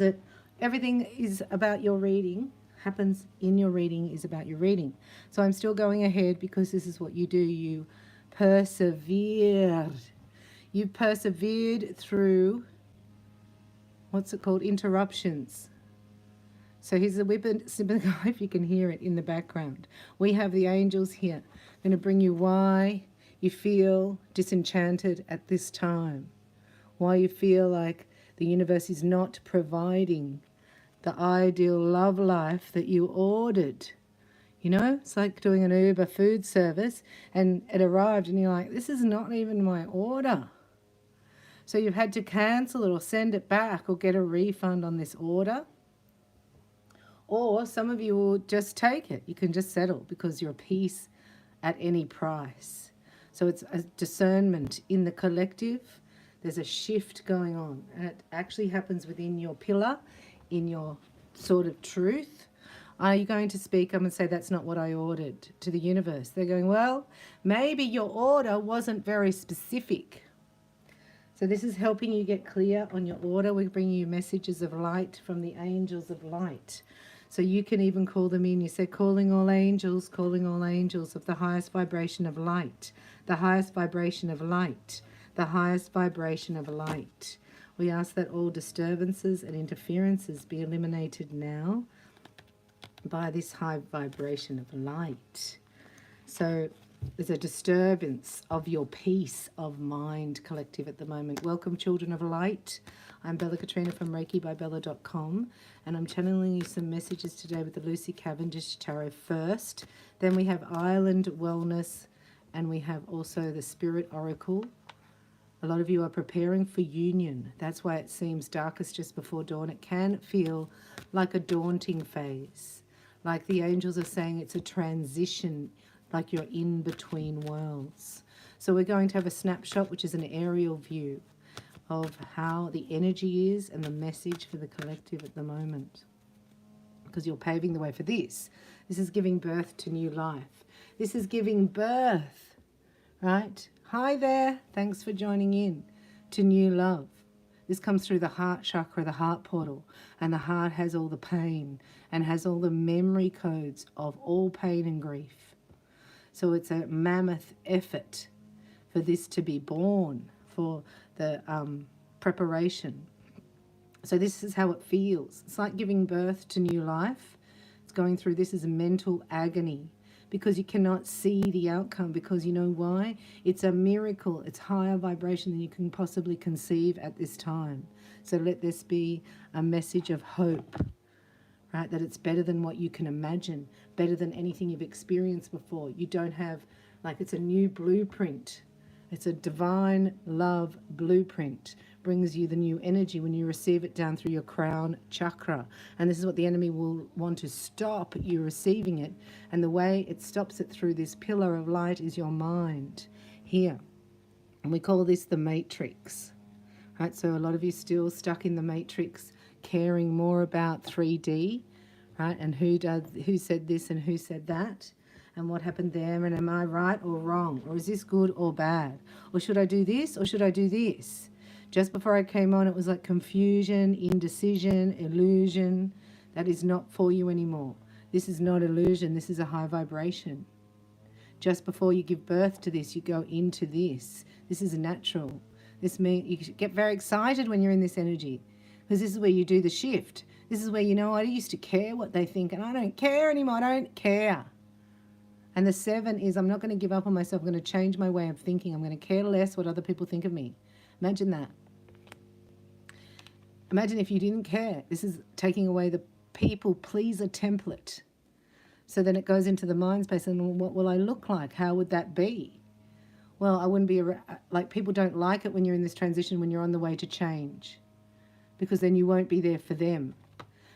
that everything is about your reading, happens in your reading is about your reading. So I'm still going ahead because this is what you do. You persevered. You persevered through, what's it called, interruptions. So here's the whippet symbol, if you can hear it in the background. We have the angels here. I'm going to bring you why you feel disenchanted at this time. Why you feel like the universe is not providing the ideal love life that you ordered. You know, it's like doing an Uber food service and it arrived and you're like, this is not even my order. So you've had to cancel it or send it back or get a refund on this order. Or some of you will just take it. You can just settle because you're peace at any price. So it's a discernment in the collective. There's a shift going on. And it actually happens within your pillar, in your sort of truth. Are you going to speak up and say, that's not what I ordered to the universe? They're going, well, maybe your order wasn't very specific. So this is helping you get clear on your order. We bring you messages of light from the angels of light. So you can even call them in. You say, calling all angels of the highest vibration of light, the highest vibration of light, the highest vibration of light. We ask that all disturbances and interferences be eliminated now by this high vibration of light. So there's a disturbance of your peace of mind collective at the moment. Welcome, children of light. I'm Bella Katrina from ReikiByBella.com, and I'm channeling you some messages today with the Lucy Cavendish Tarot first. Then we have Island Wellness, and we have also the Spirit Oracle. A lot of you are preparing for union. That's why it seems darkest just before dawn. It can feel like a daunting phase. Like the angels are saying, it's a transition, like you're in between worlds. So we're going to have a snapshot, which is an aerial view of how the energy is and the message for the collective at the moment. Because you're paving the way for this. This is giving birth to new life. This is giving birth, right? Hi there. Thanks for joining in to new love. This comes through the heart chakra, the heart portal. And the heart has all the pain and has all the memory codes of all pain and grief. So it's a mammoth effort for this to be born, for the preparation. So this is how it feels. It's like giving birth to new life. It's going through, this is mental agony because you cannot see the outcome, because you know why? It's a miracle. It's higher vibration than you can possibly conceive at this time. So let this be a message of hope, right? That it's better than what you can imagine, better than anything you've experienced before. You don't have, like, it's a new blueprint. It's a divine love blueprint. Brings you the new energy when you receive it down through your crown chakra. And this is what the enemy will want to stop you receiving it. And the way it stops it through this pillar of light is your mind here. And we call this the matrix. Right? So a lot of you still stuck in the matrix, caring more about 3D, right? And who said this and who said that? And what happened there, and am I right or wrong, or is this good or bad, or should I do this or should I do this? Just before I came on, it was like confusion, indecision, illusion. That is not for you anymore. This is not illusion. This is a high vibration. Just before you give birth to this, you go into this. This is natural. This means you get very excited when you're in this energy, because this is where you do the shift. This is where, you know, I used to care what they think, and I don't care anymore. I don't care. And the 7 is, I'm not going to give up on myself. I'm going to change my way of thinking. I'm going to care less what other people think of me. Imagine that. Imagine if you didn't care. This is taking away the people pleaser template. So then it goes into the mind space, and what will I look like? How would that be? Well, I wouldn't be, like, people don't like it when you're in this transition, when you're on the way to change, because then you won't be there for them.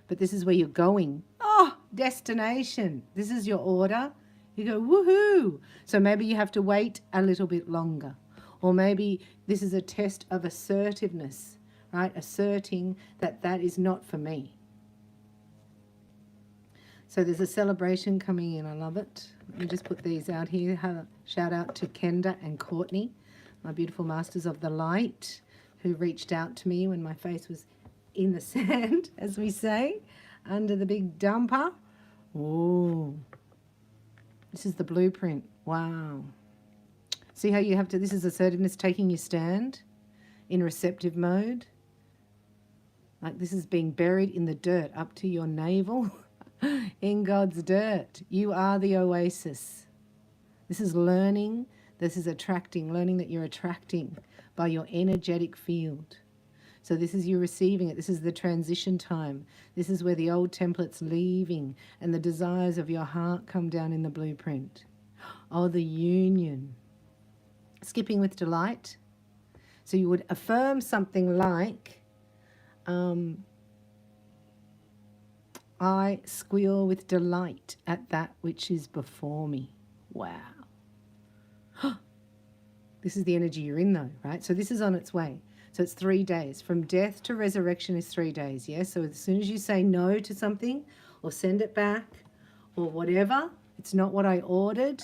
But this is where you're going. Oh, destination. This is your order. You go, woohoo! So maybe you have to wait a little bit longer. Or maybe this is a test of assertiveness, right? Asserting that that is not for me. So there's a celebration coming in. I love it. Let me just put these out here. Have a shout out to Kenda and Courtney, my beautiful masters of the light, who reached out to me when my face was in the sand, as we say, under the big dumper. Oh, this is the blueprint. Wow. See how you have to, this is assertiveness, taking your stand in receptive mode. Like this is being buried in the dirt up to your navel in God's dirt. You are the oasis. This is learning. This is attracting, learning that you're attracting by your energetic field. So this is you receiving it. This is the transition time. This is where the old template's leaving and the desires of your heart come down in the blueprint. Oh, the union. Skipping with delight. So you would affirm something like, I squeal with delight at that which is before me. Wow. This is the energy you're in though, right? So this is on its way. So it's 3 days. From death to resurrection is 3 days, yes? So as soon as you say no to something or send it back or whatever, it's not what I ordered,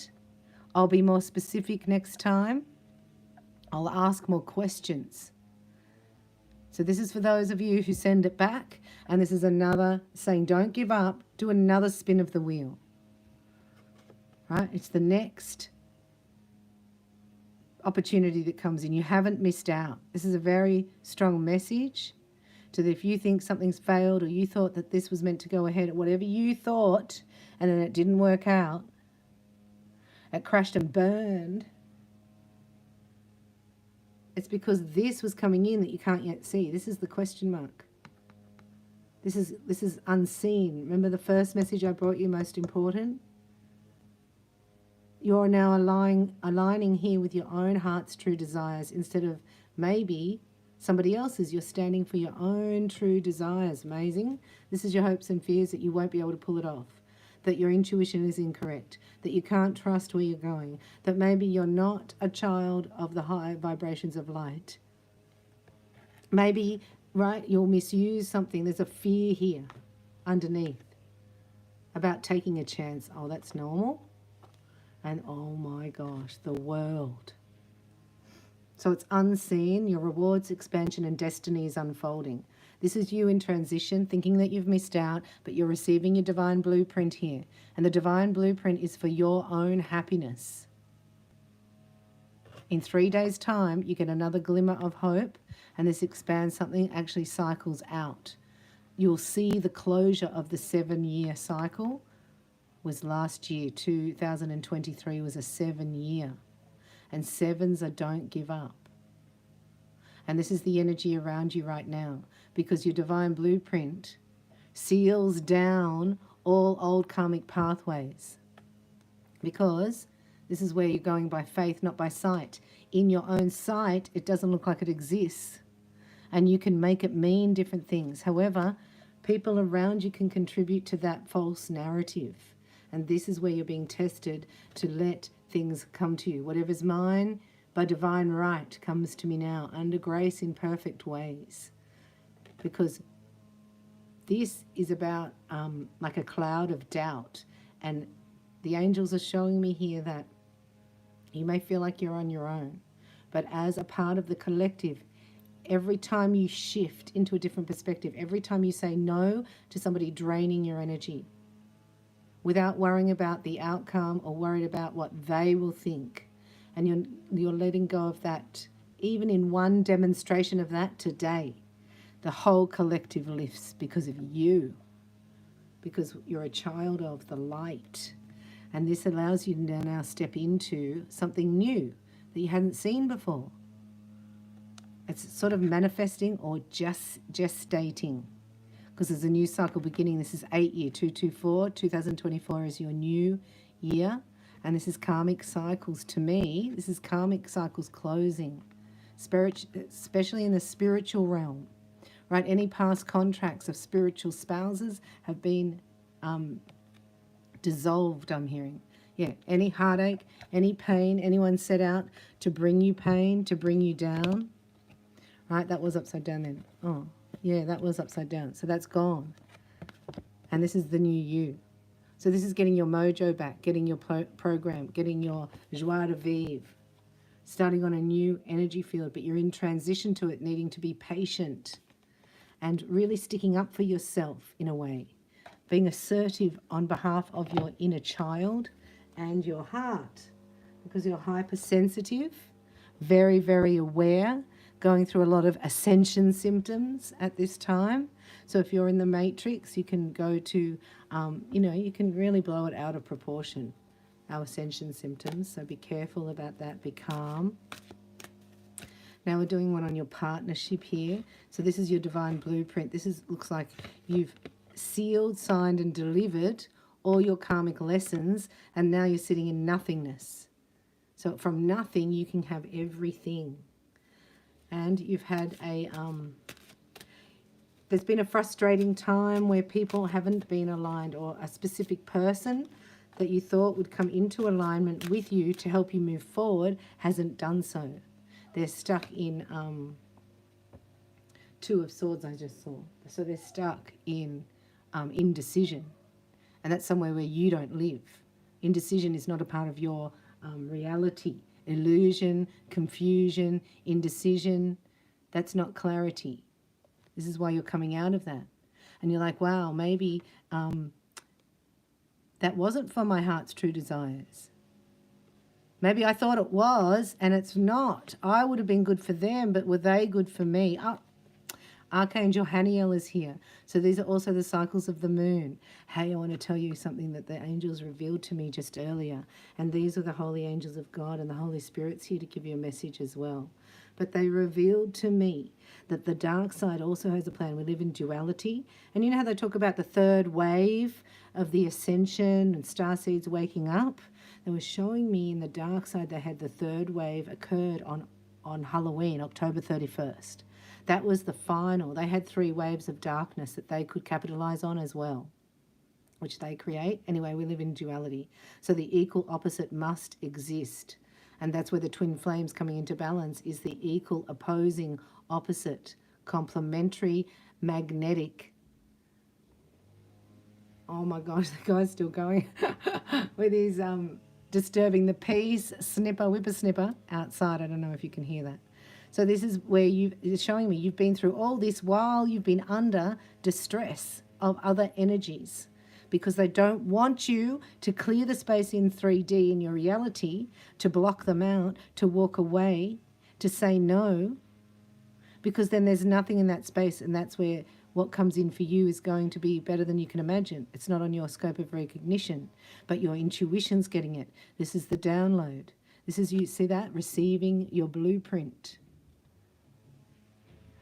I'll be more specific next time. I'll ask more questions. So this is for those of you who send it back, and this is another saying don't give up, do another spin of the wheel. Right? It's the next opportunity that comes in. You haven't missed out. This is a very strong message to that if you think something's failed or you thought that this was meant to go ahead, whatever you thought, and then it didn't work out, it crashed and burned, it's because this was coming in that you can't yet see. This is the question mark. This is unseen. Remember the first message I brought you, most important? You're now aligning here with your own heart's true desires instead of maybe somebody else's. You're standing for your own true desires. Amazing. This is your hopes and fears that you won't be able to pull it off, that your intuition is incorrect, that you can't trust where you're going, that maybe you're not a child of the high vibrations of light. Maybe, right, you'll misuse something. There's a fear here underneath about taking a chance. Oh, that's normal. And oh my gosh, the world. So it's unseen, your rewards, expansion, and destiny is unfolding. This is you in transition, thinking that you've missed out, but you're receiving your divine blueprint here. And the divine blueprint is for your own happiness. In 3 days' time, you get another glimmer of hope, and this expands something, actually cycles out. You'll see the closure of the 7-year cycle. Was last year. 2023 was a 7-year. And 7s are don't give up. And this is the energy around you right now, because your divine blueprint seals down all old karmic pathways. Because this is where you're going by faith, not by sight. In your own sight, it doesn't look like it exists. And you can make it mean different things. However, people around you can contribute to that false narrative. And this is where you're being tested to let things come to you. Whatever's mine by divine right comes to me now under grace in perfect ways. Because this is about like a cloud of doubt. And the angels are showing me here that you may feel like you're on your own. But as a part of the collective, every time you shift into a different perspective, every time you say no to somebody draining your energy, without worrying about the outcome or worried about what they will think. And you're letting go of that. Even in one demonstration of that today, the whole collective lifts because of you. Because you're a child of the light. And this allows you to now step into something new that you hadn't seen before. It's sort of manifesting or just gestating. Because there's a new cycle beginning. This is 8-year, 224. 2024 is your new year. And this is karmic cycles. To me, this is karmic cycles closing, especially in the spiritual realm. Right? Any past contracts of spiritual spouses have been dissolved, I'm hearing. Yeah, any heartache, any pain, anyone set out to bring you pain, to bring you down. Right? That was upside down then. Oh. Yeah, that was upside down. So that's gone. And this is the new you. So this is getting your mojo back, getting your program, getting your joie de vivre, starting on a new energy field, but you're in transition to it, needing to be patient and really sticking up for yourself in a way, being assertive on behalf of your inner child and your heart, because you're hypersensitive, very, very aware, going through a lot of ascension symptoms at this time. So if you're in the matrix, you can go to, you can really blow it out of proportion, our ascension symptoms. So be careful about that. Be calm. Now we're doing one on your partnership here. So this is your divine blueprint. Looks like you've sealed, signed, and delivered all your karmic lessons, and now you're sitting in nothingness. So from nothing, you can have everything. And you've had there's been a frustrating time where people haven't been aligned, or a specific person that you thought would come into alignment with you to help you move forward hasn't done so. They're stuck in Two of Swords, I just saw. So they're stuck in indecision. And that's somewhere where you don't live. Indecision is not a part of your reality. Illusion, confusion, indecision, that's not clarity. This is why you're coming out of that. And you're like, wow, maybe that wasn't for my heart's true desires. Maybe I thought it was, and it's not. I would have been good for them, but were they good for me? Archangel Haniel is here. So these are also the cycles of the moon. Hey, I want to tell you something that the angels revealed to me just earlier. And these are the holy angels of God, and the Holy Spirit's here to give you a message as well. But they revealed to me that the dark side also has a plan. We live in duality. And you know how they talk about the third wave of the ascension and starseeds waking up? They were showing me in the dark side they had the third wave occurred on Halloween, October 31st. That was the final. They had 3 waves of darkness that they could capitalize on as well, which they create. Anyway, we live in duality. So the equal opposite must exist. And that's where the twin flames coming into balance is the equal opposing opposite, complementary, magnetic. Oh my gosh, the guy's still going with his disturbing the peas whippersnipper outside. I don't know if you can hear that. So this is where it's showing me you've been through all this while you've been under distress of other energies, because they don't want you to clear the space in 3D in your reality, to block them out, to walk away, to say no, because then there's nothing in that space, and that's where what comes in for you is going to be better than you can imagine. It's not on your scope of recognition, but your intuition's getting it. This is the download. This is, you see that? Receiving your blueprint.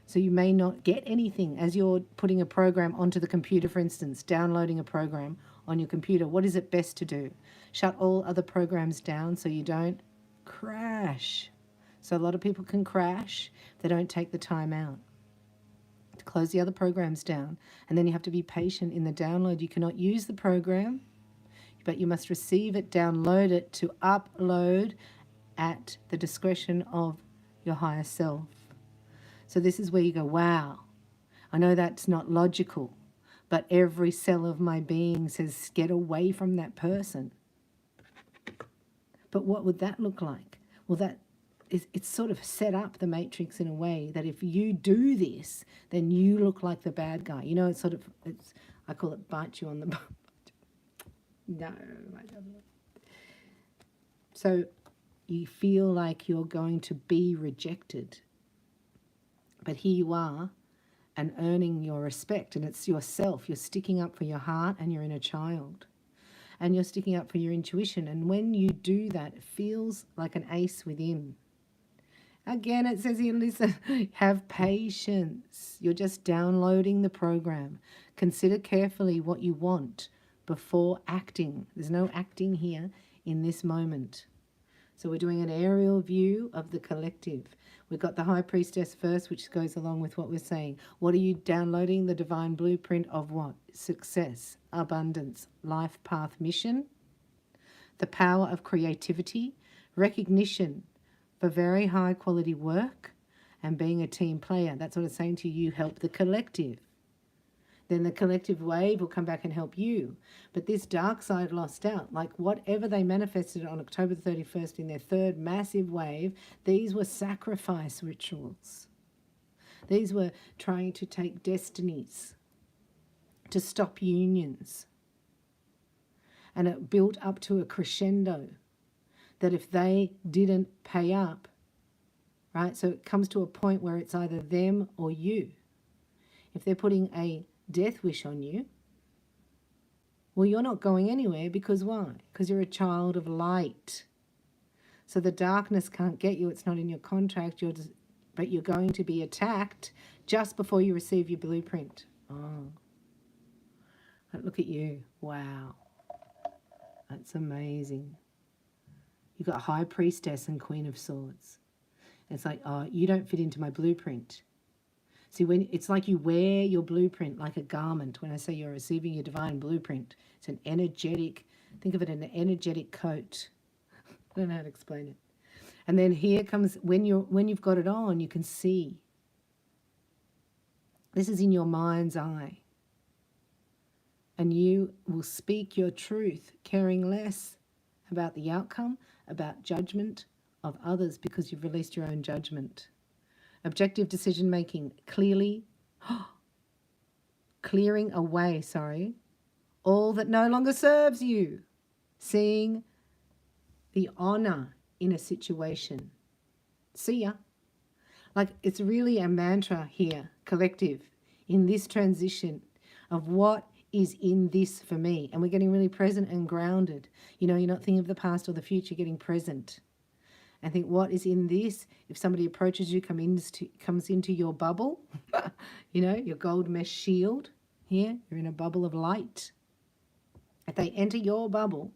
So you may not get anything as you're putting a program onto the computer, for instance, downloading a program on your computer. What is it best to do? Shut all other programs down so you don't crash. So a lot of people can crash if they don't take the time out to close the other programs down. And then you have to be patient in the download. You cannot use the program, but you must receive it, download it to upload at the discretion of your higher self. So this is where you go, wow, I know that's not logical, but every cell of my being says, get away from that person. But what would that look like? Well, it's sort of set up the matrix in a way that if you do this, then you look like the bad guy. You know, I call it bite you on the butt. No, I don't know. So you feel like you're going to be rejected. But here you are, and earning your respect, and it's yourself. You're sticking up for your heart and your inner child, and you're sticking up for your intuition. And when you do that, it feels like an ace within. Again, it says here, listen, have patience. You're just downloading the program. Consider carefully what you want before acting. There's no acting here in this moment. So we're doing an aerial view of the collective. We've got the High Priestess first, which goes along with what we're saying. What are you downloading? The divine blueprint of what? Success, abundance, life path mission, the power of creativity, recognition for very high quality work, and being a team player. That's what it's saying to you. You help the collective. Then the collective wave will come back and help you. But this dark side lost out. Like whatever they manifested on October 31st in their third massive wave, these were sacrifice rituals. These were trying to take destinies, to stop unions. And it built up to a crescendo that if they didn't pay up, right, so it comes to a point where it's either them or you. If they're putting a death wish on you, well, you're not going anywhere because why? Because you're a child of light. So the darkness can't get you. It's not in your contract, but you're going to be attacked just before you receive your blueprint. Oh, look at you. Wow. That's amazing. You've got High Priestess and Queen of Swords. It's like, oh, you don't fit into my blueprint. See, when it's like you wear your blueprint like a garment. When I say you're receiving your divine blueprint, it's an energetic, think of it an energetic coat. I don't know how to explain it. And then here comes, when you've got it on, you can see. This is in your mind's eye. And you will speak your truth, caring less about the outcome, about judgment of others, because you've released your own judgment. Objective decision making, clearing away, all that no longer serves you. Seeing the honor in a situation. See ya. Like, it's really a mantra here, collective, in this transition of what is in this for me. And we're getting really present and grounded. You know, you're not thinking of the past or the future, getting present. And think, what is in this? If somebody approaches you, comes into your bubble, you know, your gold mesh shield here, you're in a bubble of light. If they enter your bubble,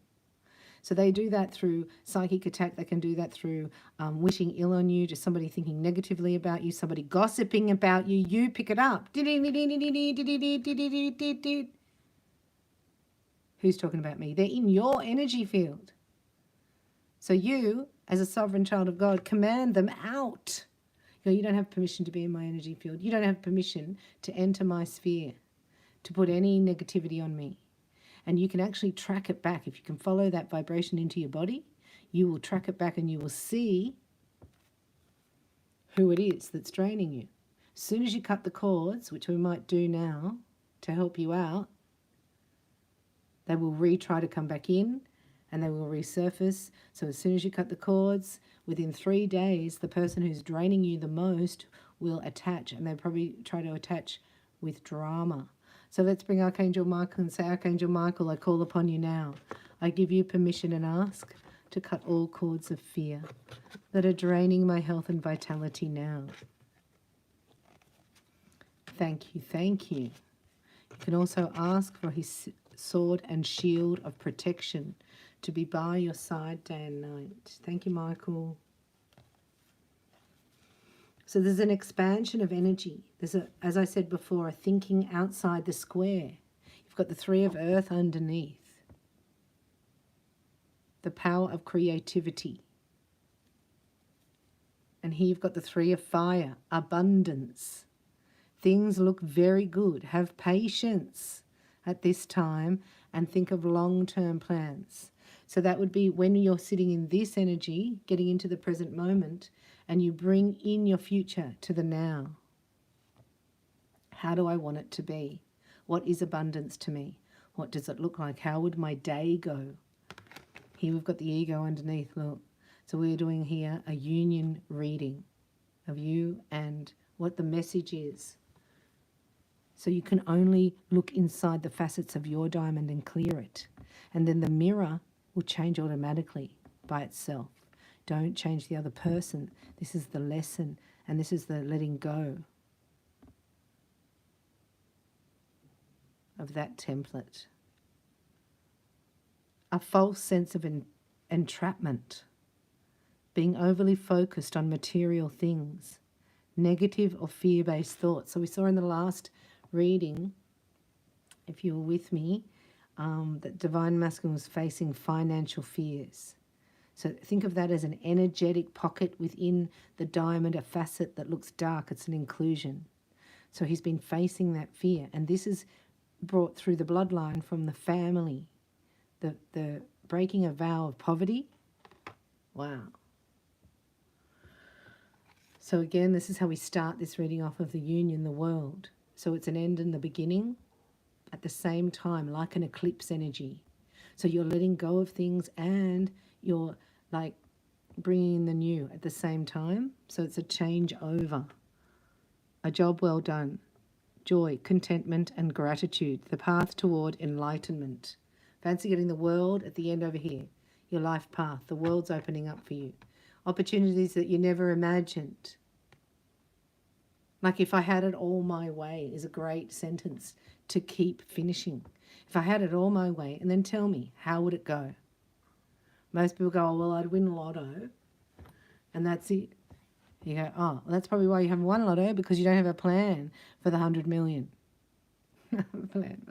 so they do that through psychic attack, they can do that through wishing ill on you, just somebody thinking negatively about you, somebody gossiping about you, you pick it up. Who's talking about me? They're in your energy field. So you, as a sovereign child of God, command them out. You know, you don't have permission to be in my energy field. You don't have permission to enter my sphere, to put any negativity on me. And you can actually track it back. If you can follow that vibration into your body, you will track it back and you will see who it is that's draining you. As soon as you cut the cords, which we might do now to help you out, they will try to come back in and they will resurface. So as soon as you cut the cords, within 3 days, the person who's draining you the most will attach, and they'll probably try to attach with drama. So let's bring Archangel Michael and say, Archangel Michael, I call upon you now. I give you permission and ask to cut all cords of fear that are draining my health and vitality now. Thank you, thank you. You can also ask for his sword and shield of protection to be by your side day and night. Thank you, Michael. So there's an expansion of energy. There's, as I said before, a thinking outside the square. You've got the 3 of earth underneath. The power of creativity. And here you've got the 3 of fire, abundance. Things look very good. Have patience at this time and think of long-term plans. So that would be when you're sitting in this energy, getting into the present moment, and you bring in your future to the now. How do I want it to be? What is abundance to me? What does it look like? How would my day go? Here we've got the ego underneath, look. So we're doing here a union reading of you and what the message is. So you can only look inside the facets of your diamond and clear it. And then the mirror will change automatically by itself. Don't change the other person. This is the lesson, and this is the letting go of that template. A false sense of entrapment, being overly focused on material things, negative or fear-based thoughts. So we saw in the last reading, if you were with me, that Divine Masculine was facing financial fears. So think of that as an energetic pocket within the diamond, a facet that looks dark. It's an inclusion. So he's been facing that fear. And this is brought through the bloodline from the family. The breaking a vow of poverty. Wow. So again, this is how we start this reading off of the union, the world. So it's an end and the beginning at the same time, like an eclipse energy. So you're letting go of things and you're like bringing in the new at the same time. So it's a change over. A job well done. Joy, contentment and gratitude. The path toward enlightenment. Fancy getting the world at the end over here. Your life path. The world's opening up for you. Opportunities that you never imagined. Like if I had it all my way is a great sentence to keep finishing. If I had it all my way, and then tell me, how would it go? Most people go, oh, well, I'd win lotto, and that's it. You go, oh, well, that's probably why you haven't won lotto, because you don't have a plan for the 100 million. Plan.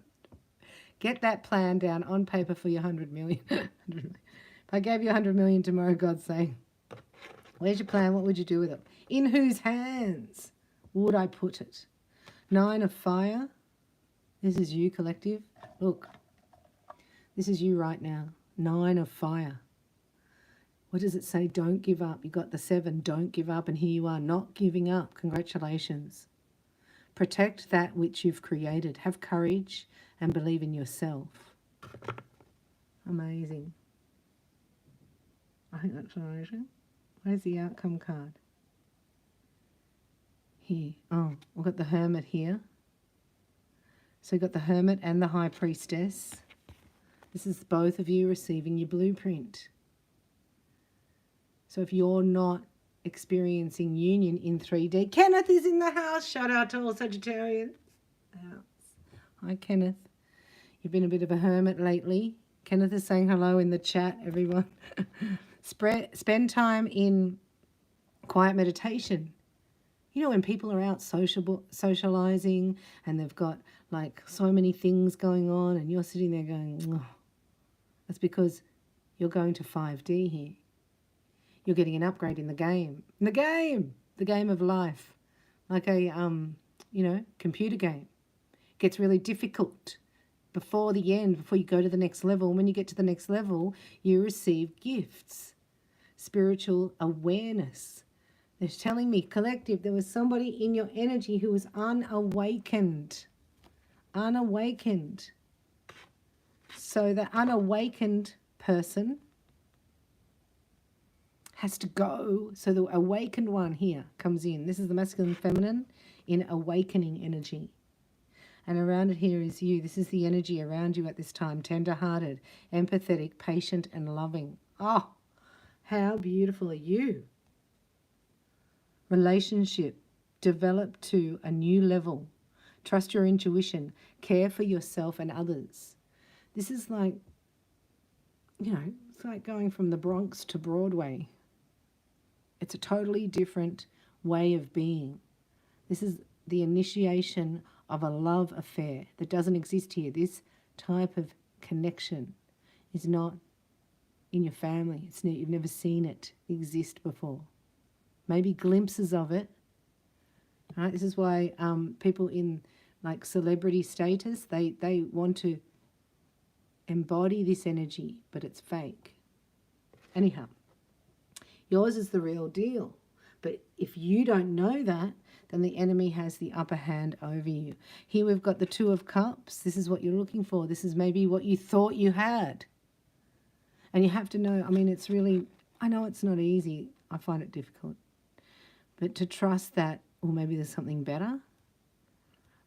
Get that plan down on paper for your 100 million. If I gave you 100 million tomorrow, God's saying, where's your plan? What would you do with it? In whose hands would I put it? 9 of fire. This is you, collective. Look, this is you right now. 9 of fire. What does it say? Don't give up. You got the 7. Don't give up. And here you are, not giving up. Congratulations. Protect that which you've created. Have courage and believe in yourself. Amazing. I think that's amazing. Where's the outcome card? Here. Oh, we've got the Hermit here. So you've got the Hermit and the High Priestess. This is both of you receiving your blueprint. So if you're not experiencing union in 3D, Kenneth is in the house. Shout out to all Sagittarians. Hi, Kenneth. You've been a bit of a hermit lately. Kenneth is saying hello in the chat, everyone. Spend time in quiet meditation. You know, when people are out socializing and they've got like so many things going on and you're sitting there going, oh, that's because you're going to 5D here. You're getting an upgrade in the game. In the game of life. Like a, you know, computer game. It gets really difficult before the end, before you go to the next level. And when you get to the next level, you receive gifts. Spiritual awareness. They're telling me, collective, there was somebody in your energy who was unawakened. Unawakened. So the unawakened person has to go. So the awakened one here comes in. This is the masculine feminine in awakening energy. And around it here is you. This is the energy around you at this time. Tender-hearted, empathetic, patient and loving. Oh, how beautiful are you? Relationship, develop to a new level. Trust your intuition. Care for yourself and others. This is like, you know, it's like going from the Bronx to Broadway. It's a totally different way of being. This is the initiation of a love affair that doesn't exist here. This type of connection is not in your family. You've never seen it exist before. Maybe glimpses of it. Right? This is why people in like celebrity status, they want to embody this energy, but it's fake. Anyhow, yours is the real deal. But if you don't know that, then the enemy has the upper hand over you. Here we've got the 2 of Cups. This is what you're looking for. This is maybe what you thought you had. And you have to know, I mean, it's really, I know it's not easy. I find it difficult. But to trust that, well, maybe there's something better. And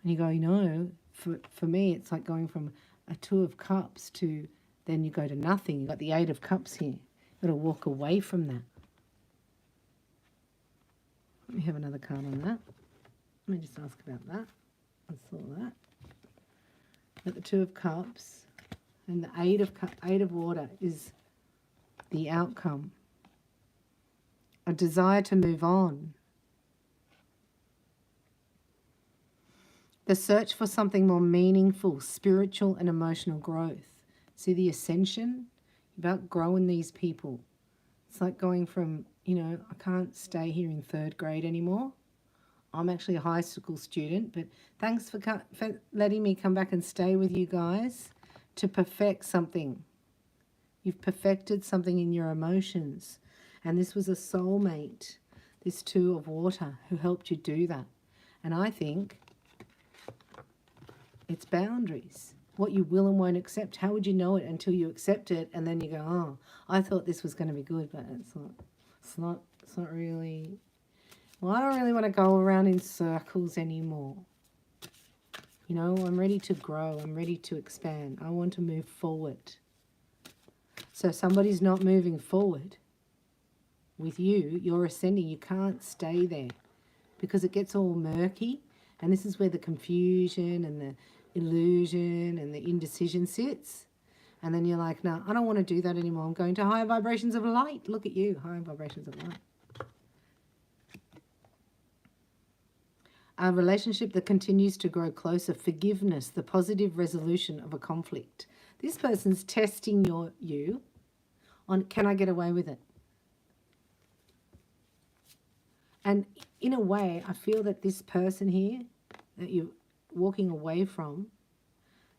you go, no, for me, it's like going from a 2 of Cups to then you go to nothing. You've got the 8 of Cups here. You've got to walk away from that. Let me have another card on that. Let me just ask about that. I saw that. Got the 2 of Cups. And the 8 of Water is the outcome. A desire to move on. The search for something more meaningful, spiritual and emotional growth. See the ascension? About growing these people. It's like going from, you know, I can't stay here in 3rd grade anymore. I'm actually a high school student, but thanks for letting me come back and stay with you guys to perfect something. You've perfected something in your emotions. And this was a soulmate. this Two of Water, who helped you do that. And I think it's boundaries. What you will and won't accept. How would you know it until you accept it and then you go, oh, I thought this was going to be good, but it's not really. Well, I don't really want to go around in circles anymore. You know, I'm ready to grow. I'm ready to expand. I want to move forward. So somebody's not moving forward with you. You're ascending. You can't stay there because it gets all murky. And this is where the confusion and the illusion and the indecision sits. And then you're like, no, I don't want to do that anymore. I'm going to higher vibrations of light. Look at you, higher vibrations of light. A relationship that continues to grow closer. Forgiveness, the positive resolution of a conflict. This person's testing you on, can I get away with it? And in a way, I feel that this person here that you're walking away from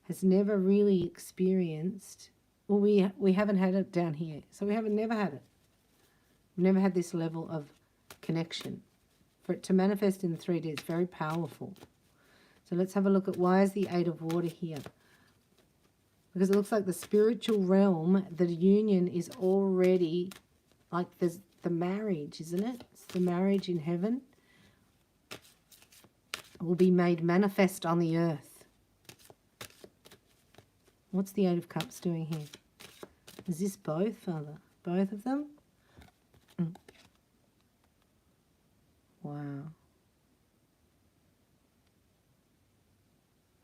has never really experienced, well, we haven't had it down here. So we haven't never had it. We've never had this level of connection. For it to manifest in 3D, it's very powerful. So let's have a look at why is the Eight of Water here? Because it looks like the spiritual realm, the union is already, like there's the marriage, isn't it? It's the marriage in heaven. Will be made manifest on the earth. What's the Eight of Cups doing here? Is this both, Father? Both of them? Wow.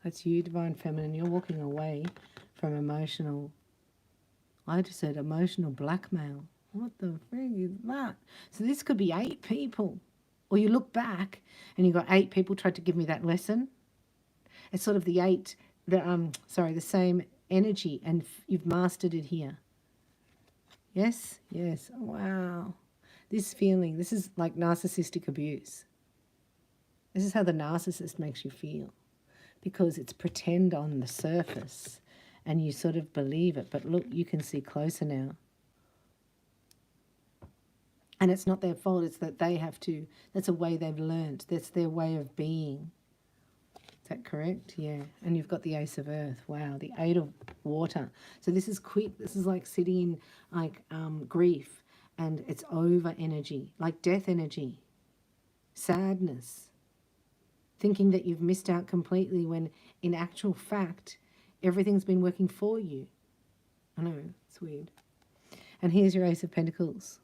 That's you, Divine Feminine. You're walking away from emotional, I just said emotional blackmail. What the frig is that? So this could be 8 people. Or you look back and you've got 8 people tried to give me that lesson. It's sort of the 8, the same energy, and you've mastered it here. Yes? Yes. Wow. This feeling, this is like narcissistic abuse. This is how the narcissist makes you feel. Because it's pretend on the surface and you sort of believe it. But look, you can see closer now. And it's not their fault, it's that they have to, that's a way they've learned. That's their way of being. Is that correct? Yeah. And you've got the Ace of Earth. Wow, the Eight of Water. So this is quick. This is like sitting in like grief, and it's over energy, like death energy, sadness, thinking that you've missed out completely when in actual fact, everything's been working for you. I know, it's weird. And here's your Ace of Pentacles.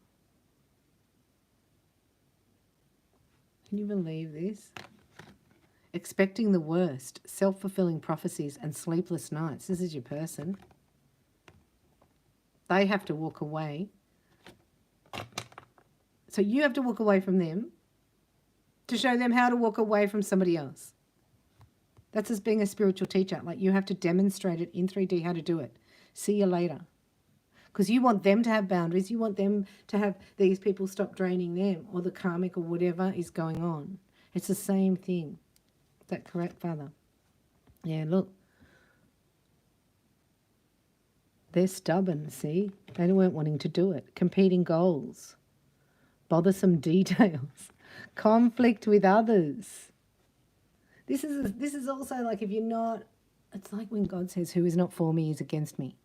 Can you believe this? Expecting the worst, self-fulfilling prophecies and sleepless nights. This is your person. They have to walk away. So you have to walk away from them to show them how to walk away from somebody else. That's as being a spiritual teacher. Like you have to demonstrate it in 3D how to do it. See you later. Because you want them to have boundaries. You want them to have these people stop draining them or the karmic or whatever is going on. It's the same thing. Is that correct, Father? Yeah, look. They're stubborn, see? They weren't wanting to do it. Competing goals. Bothersome details. Conflict with others. This is also like if you're not, it's like when God says, who is not for me is against me.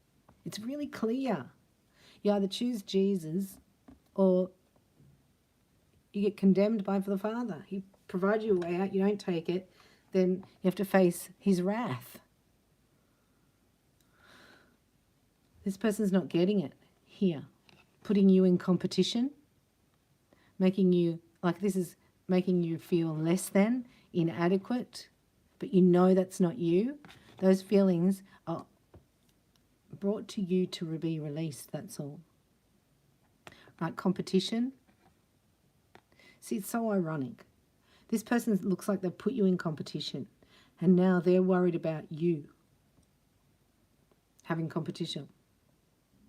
It's really clear. You either choose Jesus or you get condemned by the Father. He provides you a way out, you don't take it, then you have to face his wrath. This person's not getting it here. Putting you in competition, making you, like this is making you feel less than, inadequate, but you know that's not you. Those feelings are brought to you to be released, that's all. Like competition. See, it's so ironic. This person looks like they've put you in competition and now they're worried about you having competition.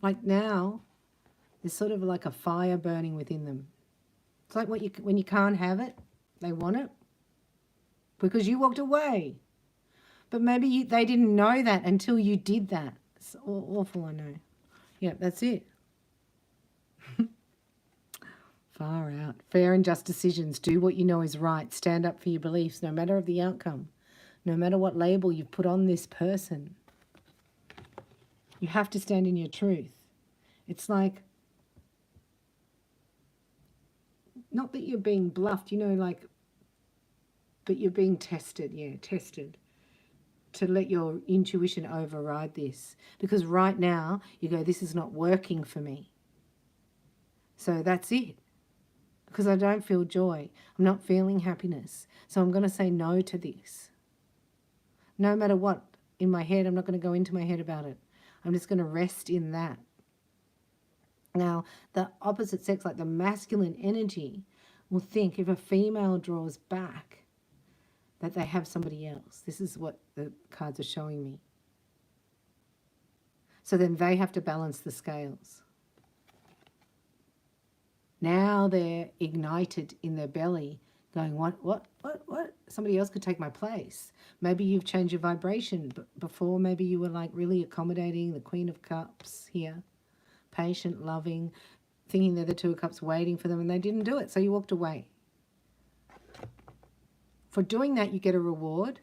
Like now, there's sort of like a fire burning within them. It's like when you can't have it, they want it because you walked away. But maybe they didn't know that until you did that. It's awful, I know. Yeah, that's it. Far out. Fair and just decisions. Do what you know is right. Stand up for your beliefs, no matter of the outcome. No matter what label you've put on this person. You have to stand in your truth. It's like, not that you're being bluffed, you know, like, but you're being tested, yeah, tested. To let your intuition override this. Because right now, you go, this is not working for me. So that's it. Because I don't feel joy. I'm not feeling happiness. So I'm going to say no to this. No matter what, in my head, I'm not going to go into my head about it. I'm just going to rest in that. Now, the opposite sex, like the masculine energy, will think if a female draws back, that they have somebody else. This is what the cards are showing me. So then they have to balance the scales. Now they're ignited in their belly, going, what? Somebody else could take my place. Maybe you've changed your vibration. But before, maybe you were like really accommodating, the Queen of Cups here, patient, loving, thinking they're the Two of Cups, waiting for them, and they didn't do it, so you walked away. For doing that, you get a reward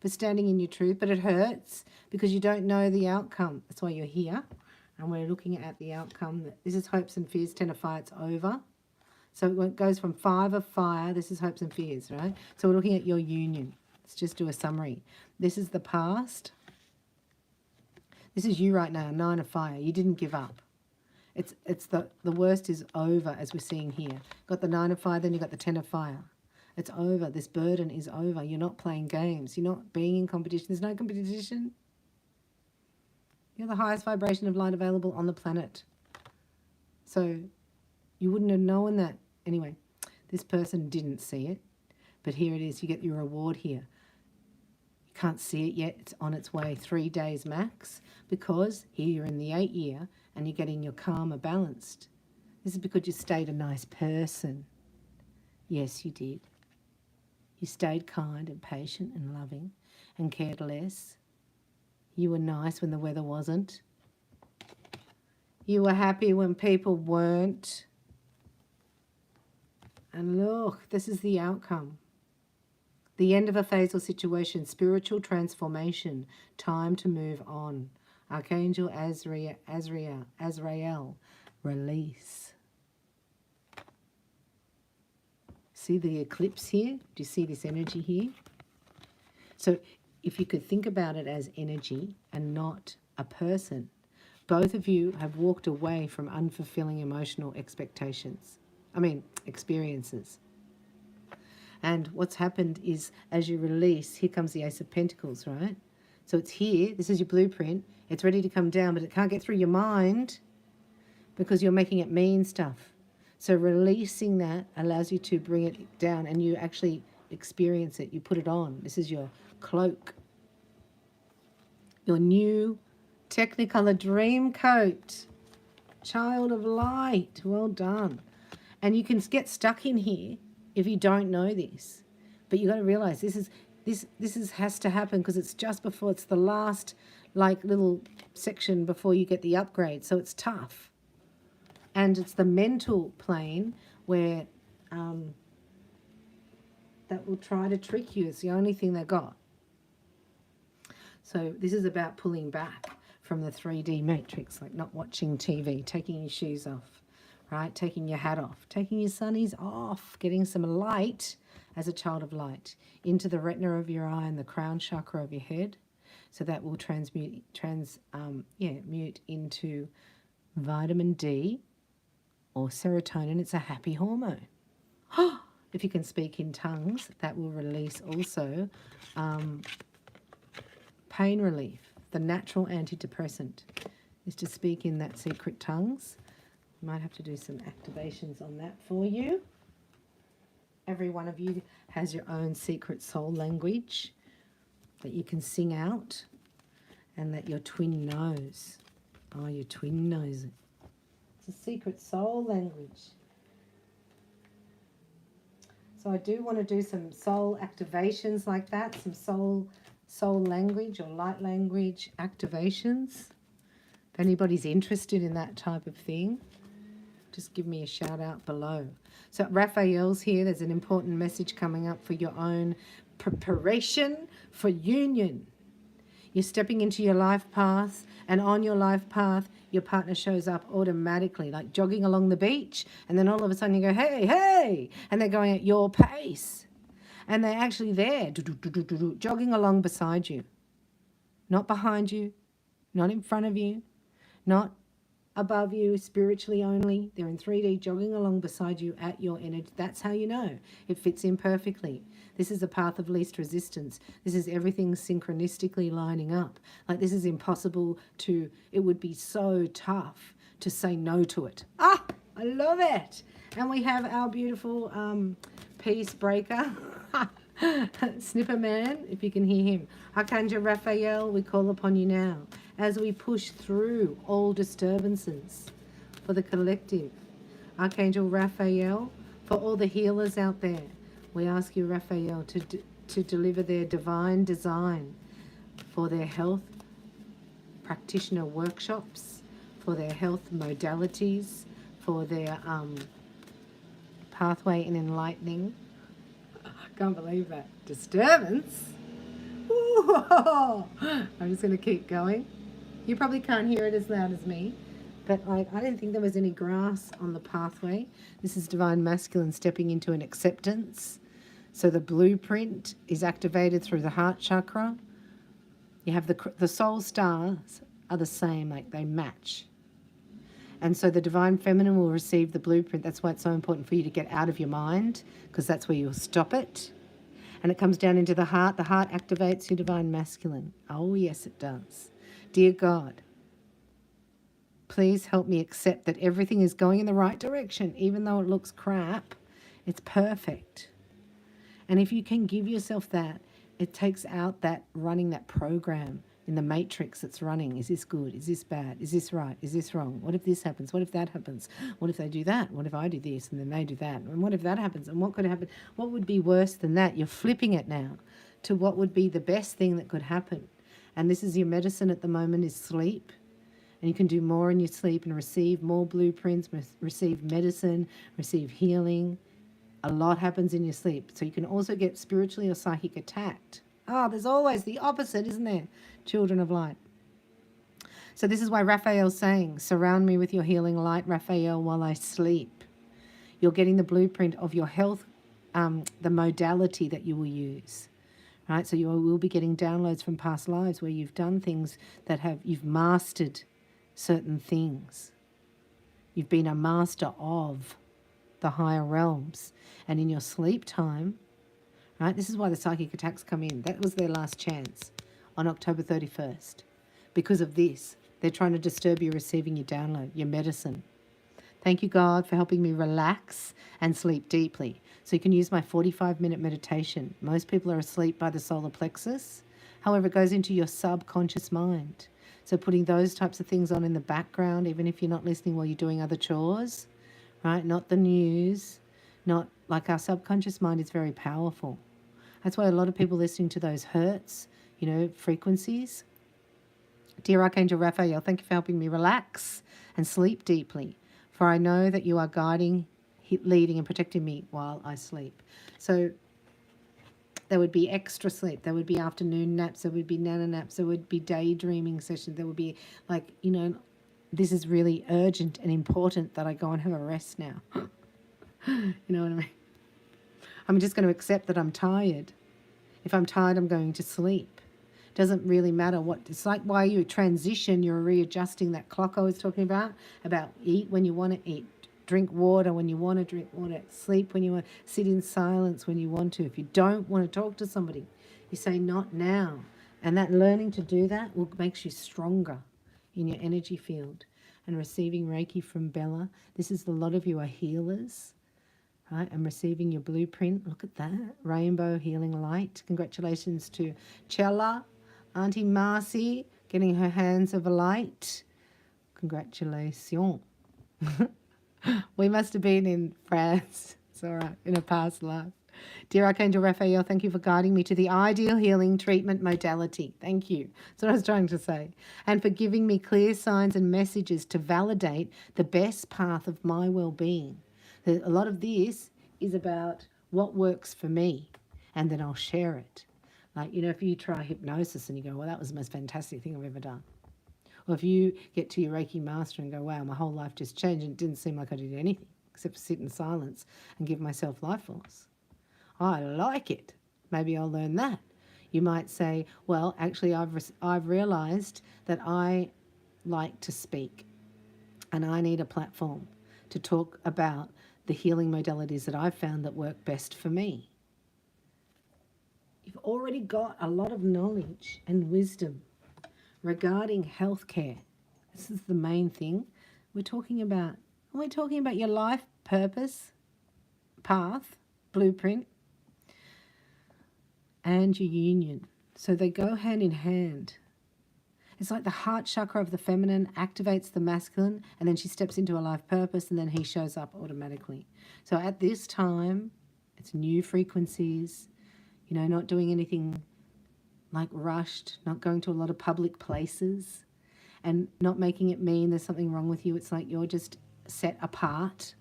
for standing in your truth, but it hurts because you don't know the outcome. That's why you're here. And we're looking at the outcome. This is hopes and fears, 10 of fire, it's over. So it goes from 5 of fire, this is hopes and fears, right? So we're looking at your union. Let's just do a summary. This is the past. This is you right now, 9 of fire. You didn't give up. It's the worst is over, as we're seeing here. Got the 9 of fire, then you got the 10 of fire. It's over. This burden is over. You're not playing games. You're not being in competition. There's no competition. You're the highest vibration of light available on the planet. So you wouldn't have known that. Anyway, this person didn't see it. But here it is. You get your reward here. You can't see it yet. It's on its way. 3 days max. Because here you're in the 8th year and you're getting your karma balanced. This is because you stayed a nice person. Yes, you did. You stayed kind and patient and loving and cared less. You were nice when the weather wasn't. You were happy when people weren't. And look, this is the outcome. The end of a phase or situation, spiritual transformation, time to move on. Archangel Azrael, release. See the eclipse here? Do you see this energy here? So if you could think about it as energy and not a person, both of you have walked away from unfulfilling emotional expectations. Experiences. And what's happened is as you release, here comes the Ace of Pentacles, right? So it's here. This is your blueprint. It's ready to come down, but it can't get through your mind because you're making it mean stuff. So releasing that allows you to bring it down and you actually experience it. You put it on. This is your cloak. Your new Technicolor dream coat. Child of light. Well done. And you can get stuck in here if you don't know this. But you got to realize this has to happen because it's just before, it's the last like little section before you get the upgrade. So it's tough. And it's the mental plane where that will try to trick you. It's the only thing they got. So this is about pulling back from the 3D matrix, like not watching TV, taking your shoes off, right? Taking your hat off, taking your sunnies off, getting some light as a child of light into the retina of your eye and the crown chakra of your head. So that will mute into vitamin D or serotonin. It's a happy hormone. If you can speak in tongues, that will release also pain relief. The natural antidepressant is to speak in that secret tongues. Might have to do some activations on that for you. Every one of you has your own secret soul language that you can sing out and that your twin knows. Oh, your twin knows it. It's a secret soul language. So I do want to do some soul activations like that, some soul language or light language activations. If anybody's interested in that type of thing, just give me a shout out below. So Raphael's here. There's an important message coming up for your own preparation for union. You're stepping into your life path, and on your life path, your partner shows up automatically, like jogging along the beach, and then all of a sudden you go, hey, hey, and they're going at your pace. And they're actually there, jogging along beside you. Not behind you, not in front of you, not above you, spiritually only. They're in 3D, jogging along beside you at your energy. That's how you know it fits in perfectly. This is the path of least resistance. This is everything synchronistically lining up. Like, this is impossible to, it would be so tough to say no to it. Ah, I love it. And we have our beautiful peace breaker, Snipper Man, if you can hear him. Archangel Raphael, we call upon you now as we push through all disturbances for the collective. Archangel Raphael, for all the healers out there, we ask you, Raphael, to deliver their divine design for their health practitioner workshops, for their health modalities, for their pathway in enlightening. I can't believe that. Disturbance? Ooh, I'm just going to keep going. You probably can't hear it as loud as me, but I didn't think there was any grass on the pathway. This is divine masculine stepping into an acceptance. So the blueprint is activated through the heart chakra. You have the soul stars are the same, like they match. And so the divine feminine will receive the blueprint. That's why it's so important for you to get out of your mind, because that's where you'll stop it. And it comes down into the heart. The heart activates your divine masculine. Oh, yes, it does. Dear God, please help me accept that everything is going in the right direction. Even though it looks crap, it's perfect. And if you can give yourself that, it takes out that running that program in the matrix that's running. Is this good? Is this bad? Is this right? Is this wrong? What if this happens? What if that happens? What if they do that? What if I do this and then they do that? And what if that happens? And what could happen? What would be worse than that? You're flipping it now to what would be the best thing that could happen. And this is your medicine at the moment, is sleep. And you can do more in your sleep and receive more blueprints, receive medicine, receive healing. A lot happens in your sleep. So you can also get spiritually or psychic attacked. Ah, there's always the opposite, isn't there? Children of light. So this is why Raphael's saying, surround me with your healing light, Raphael, while I sleep. You're getting the blueprint of your health, the modality that you will use. Right? So you will be getting downloads from past lives where you've done things that you've mastered certain things. You've been a master of the higher realms. And in your sleep time, right, this is why the psychic attacks come in. That was their last chance on October 31st. Because of this, they're trying to disturb you receiving your download, your medicine. Thank you, God, for helping me relax and sleep deeply. So you can use my 45-minute meditation. Most people are asleep by the solar plexus. However, it goes into your subconscious mind. So putting those types of things on in the background, even if you're not listening while you're doing other chores, right? Not the news, not like our subconscious mind is very powerful. That's why a lot of people listening to those hertz, frequencies. Dear Archangel Raphael, thank you for helping me relax and sleep deeply. For I know that you are guiding, leading and protecting me while I sleep. So there would be extra sleep. There would be afternoon naps. There would be nana naps. There would be daydreaming sessions. There would be this is really urgent and important that I go and have a rest now. You know what I mean? I'm just going to accept that I'm tired. If I'm tired, I'm going to sleep. Doesn't really matter what. It's like why you transition, you're readjusting that clock I was talking about eat when you want to eat, drink water when you want to drink water, sleep when you want, sit in silence when you want to. If you don't want to talk to somebody, you say not now. And that learning to do that makes you stronger in your energy field. And receiving Reiki from Bella. This is a lot of you are healers. Right, and receiving your blueprint. Look at that. Rainbow healing light. Congratulations to Chella, Auntie Marcy, getting her hands of a light. Congratulations. We must have been in France. It's all right. In a past life. Dear Archangel Raphael, thank you for guiding me to the ideal healing treatment modality. Thank you. That's what I was trying to say. And for giving me clear signs and messages to validate the best path of my well-being. A lot of this is about what works for me, and then I'll share it. Like, you know, if you try hypnosis and you go, well, that was the most fantastic thing I've ever done. Or if you get to your Reiki master and go, wow, my whole life just changed and it didn't seem like I did anything except for sit in silence and give myself life force. I like it. Maybe I'll learn that. You might say, well, actually, I've realized that I like to speak and I need a platform to talk about the healing modalities that I've found that work best for me. You've already got a lot of knowledge and wisdom regarding healthcare. This is the main thing we're talking about. We're talking about your life purpose, path, blueprint, and your union. So they go hand in hand. It's like the heart chakra of the feminine activates the masculine, and then she steps into a life purpose, and then he shows up automatically. So at this time, it's new frequencies, you know, not doing anything like rushed, not going to a lot of public places, and not making it mean there's something wrong with you. It's like you're just set apart.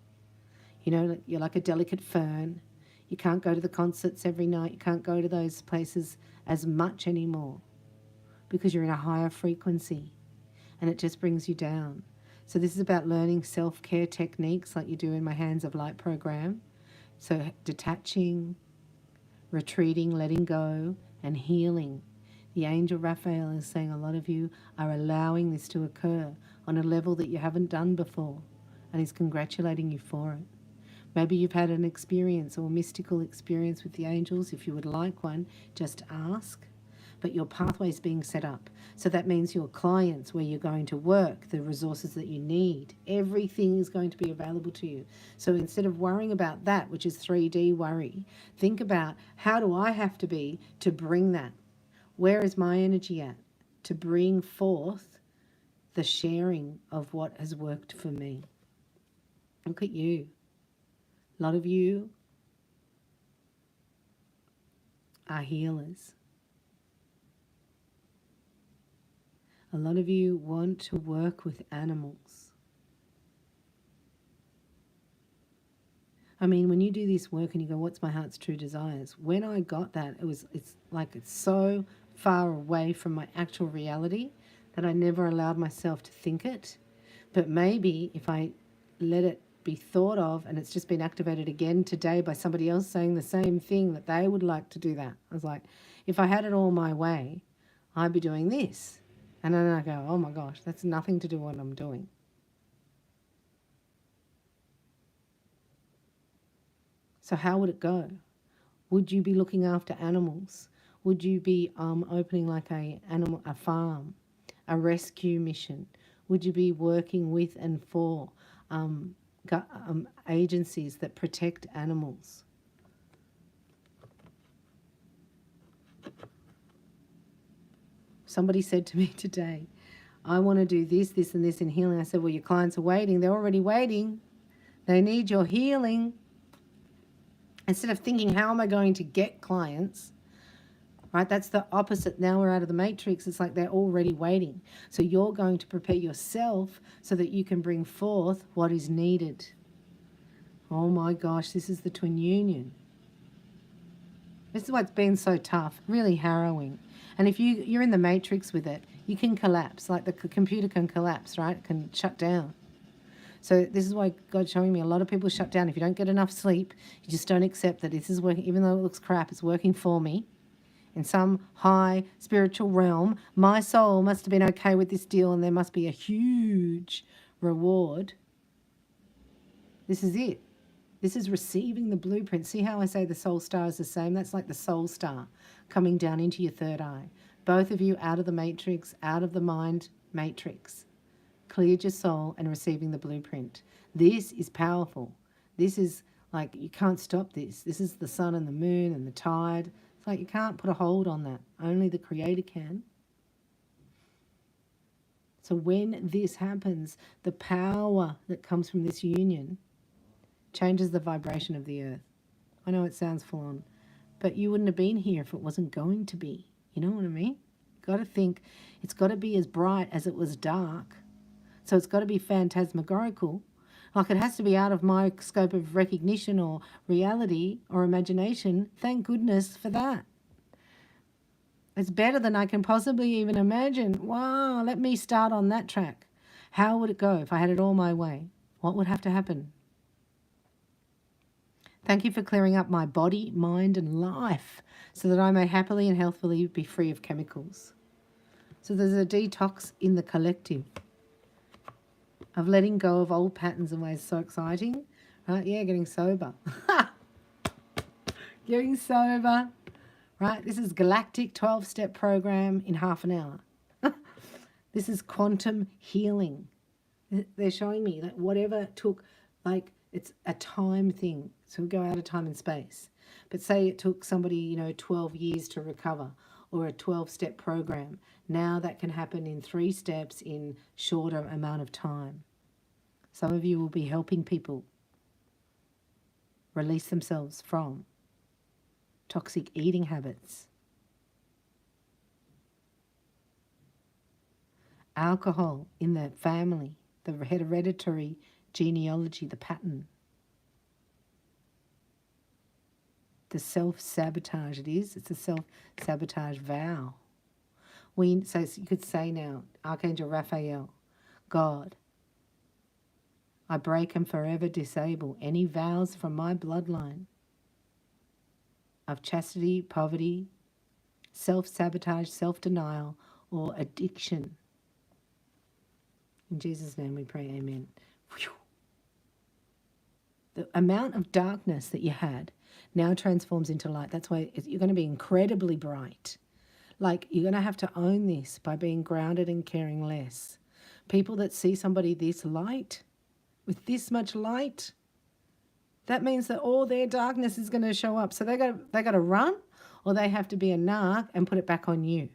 You know, you're like a delicate fern. You can't go to the concerts every night. You can't go to those places as much anymore because you're in a higher frequency and it just brings you down. So this is about learning self-care techniques like you do in my Hands of Light program. So detaching, retreating, letting go, and healing. The angel Raphael is saying a lot of you are allowing this to occur on a level that you haven't done before, and he's congratulating you for it. Maybe you've had an experience or a mystical experience with the angels. If you would like one, just ask. But your pathway is being set up. So that means your clients, where you're going to work, the resources that you need, everything is going to be available to you. So instead of worrying about that, which is 3D worry, think about how do I have to be to bring that? Where is my energy at to bring forth the sharing of what has worked for me? Look at you. A lot of you are healers. A lot of you want to work with animals. I mean, when you do this work and you go, what's my heart's true desires? When I got that, it's like it's so far away from my actual reality that I never allowed myself to think it. But maybe if I let it be thought of, and it's just been activated again today by somebody else saying the same thing, that they would like to do that. I was like, if I had it all my way, I'd be doing this. And then I go, oh my gosh, that's nothing to do with what I'm doing. So how would it go? Would you be looking after animals? Would you be opening like a farm, a rescue mission? Would you be working with and for agencies that protect animals? Somebody said to me today, I want to do this, this, and this in healing. I said, well, your clients are waiting. They're already waiting. They need your healing. Instead of thinking, how am I going to get clients? Right? That's the opposite. Now we're out of the matrix. It's like they're already waiting. So you're going to prepare yourself so that you can bring forth what is needed. Oh my gosh, this is the twin union. This is what's been so tough, really harrowing. And if you're in the matrix with it, you can collapse, like the computer can collapse, right? It can shut down. So this is why God's showing me a lot of people shut down. If you don't get enough sleep, you just don't accept that this is working, even though it looks crap, it's working for me. In some high spiritual realm, my soul must have been okay with this deal and there must be a huge reward. This is it. This is receiving the blueprint. See how I say the soul star is the same? That's like the soul star coming down into your third eye. Both of you out of the matrix, out of the mind matrix. Cleared your soul and receiving the blueprint. This is powerful. This is like, you can't stop this. This is the sun and the moon and the tide. It's like you can't put a hold on that. Only the Creator can. So when this happens, the power that comes from this union changes the vibration of the earth. I know it sounds full on, but you wouldn't have been here if it wasn't going to be. You know what I mean? Got to think it's got to be as bright as it was dark. So it's got to be phantasmagorical. Like it has to be out of my scope of recognition or reality or imagination. Thank goodness for that. It's better than I can possibly even imagine. Wow, let me start on that track. How would it go if I had it all my way? What would have to happen? Thank you for clearing up my body, mind, and life so that I may happily and healthfully be free of chemicals. So there's a detox in the collective of letting go of old patterns and ways. So exciting, right? Yeah, getting sober. Getting sober, right? This is galactic 12-step program in half an hour. This is quantum healing. They're showing me that whatever took, like, it's a time thing. So we go out of time and space. But say it took somebody, 12 years to recover, or a 12-step program. Now that can happen in 3 steps in shorter amount of time. Some of you will be helping people release themselves from toxic eating habits, alcohol in the family, the hereditary genealogy, the pattern, the self-sabotage it's a self-sabotage vow. So you could say now, Archangel Raphael, God, I break and forever disable any vows from my bloodline of chastity, poverty, self-sabotage, self-denial, or addiction. In Jesus' name we pray, amen. Whew. The amount of darkness that you had now transforms into light. That's why you're going to be incredibly bright. Like, you're going to have to own this by being grounded and caring less. People that see somebody this light, with this much light, that means that all their darkness is going to show up. So they got to run, or they have to be a narc and put it back on you.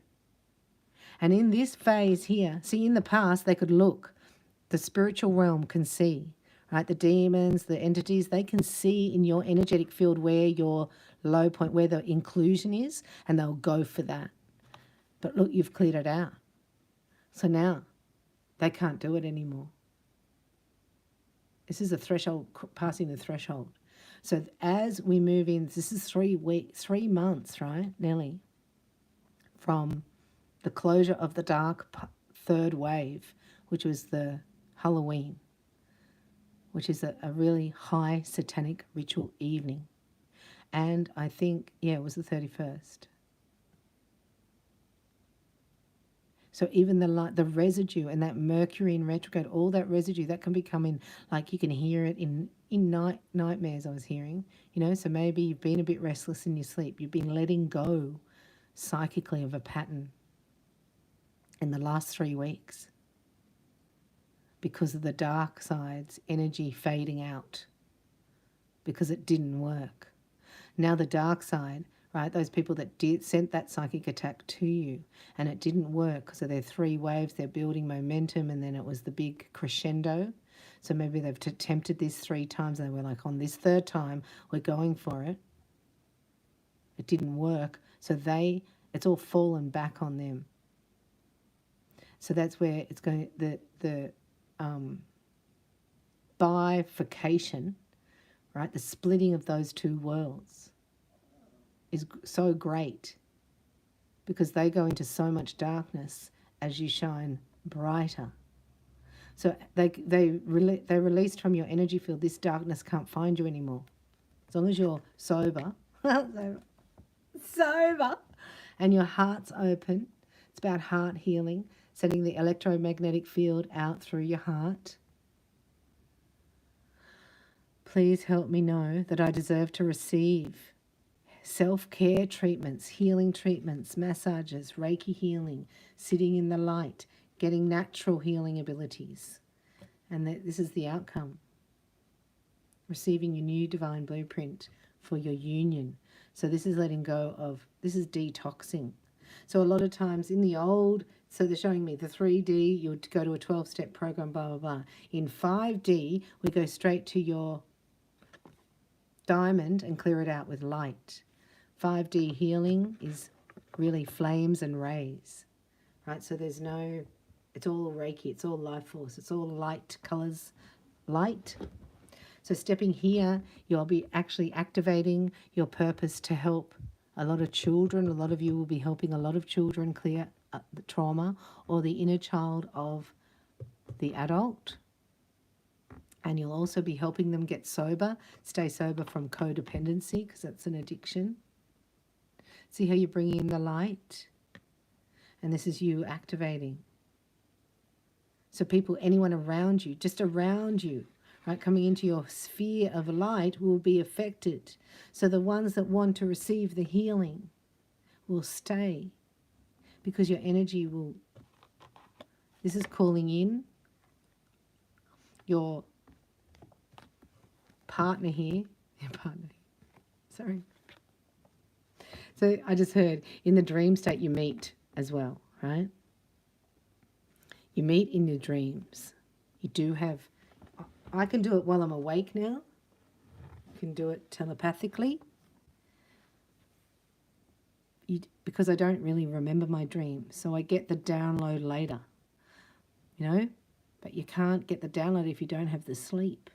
And in this phase here, see, in the past they could look. The spiritual realm can see, right? The demons, the entities, they can see in your energetic field where your low point, where the inclusion is, and they'll go for that. But look, you've cleared it out. So now they can't do it anymore. This is a threshold, passing the threshold. So as we move in, this is 3 months, right, Nelly, from the closure of the dark third wave, which was the Halloween, which is a really high satanic ritual evening. And I think, yeah, it was the 31st. So even the residue and that Mercury in retrograde, all that residue, that can be coming, like you can hear it in nightmares I was hearing, so maybe you've been a bit restless in your sleep. You've been letting go psychically of a pattern in the last 3 weeks because of the dark side's energy fading out because it didn't work. Now the dark side, right, those people that sent that psychic attack to you and it didn't work because of their 3 waves, they're building momentum, and then it was the big crescendo. So maybe they've attempted this 3 times and they were like, on this 3rd time, we're going for it. It didn't work. So it's all fallen back on them. So that's where it's going, the bifurcation, right, the splitting of those 2 worlds is so great because they go into so much darkness as you shine brighter. So they released from your energy field, this darkness can't find you anymore. As long as you're sober, sober, and your heart's open. It's about heart healing, sending the electromagnetic field out through your heart. Please help me know that I deserve to receive self-care treatments, healing treatments, massages, Reiki healing, sitting in the light, getting natural healing abilities. And this is the outcome. Receiving your new divine blueprint for your union. So this is letting go of, this is detoxing. So a lot of times in the old, so they're showing me the 3D, you would go to a 12-step program, blah, blah, blah. In 5D, we go straight to your diamond and clear it out with light. 5D healing is really flames and rays, right? So there's no, it's all Reiki, it's all life force, it's all light colors, light. So stepping here, you'll be actually activating your purpose to help a lot of children. A lot of you will be helping a lot of children clear the trauma or the inner child of the adult. And you'll also be helping them get sober, stay sober from codependency, because that's an addiction. See how you're bringing in the light? And this is you activating. So people, anyone around you, just around you, right, coming into your sphere of light will be affected. So the ones that want to receive the healing will stay, because your energy will, this is calling in your partner here, sorry. So I just heard in the dream state you meet as well, right? You meet in your dreams. You do have, I can do it while I'm awake now. I can do it telepathically. Because I don't really remember my dreams, so I get the download later, you know? But you can't get the download if you don't have the sleep.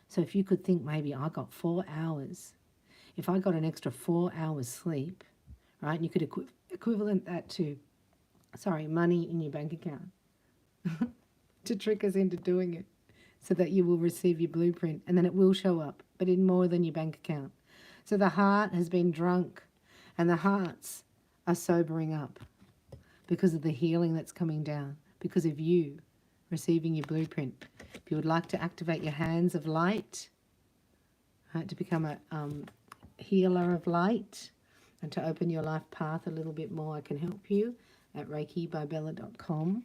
So if you could think maybe I got 4 hours, if I got an extra 4 hours sleep, right, and you could equivalent that to, money in your bank account to trick us into doing it so that you will receive your blueprint and then it will show up, but in more than your bank account. So the heart has been drunk and the hearts are sobering up because of the healing that's coming down, because of you receiving your blueprint. If you would like to activate your hands of light, right, to become a healer of light and to open your life path a little bit more, I can help you at reikibybella.com.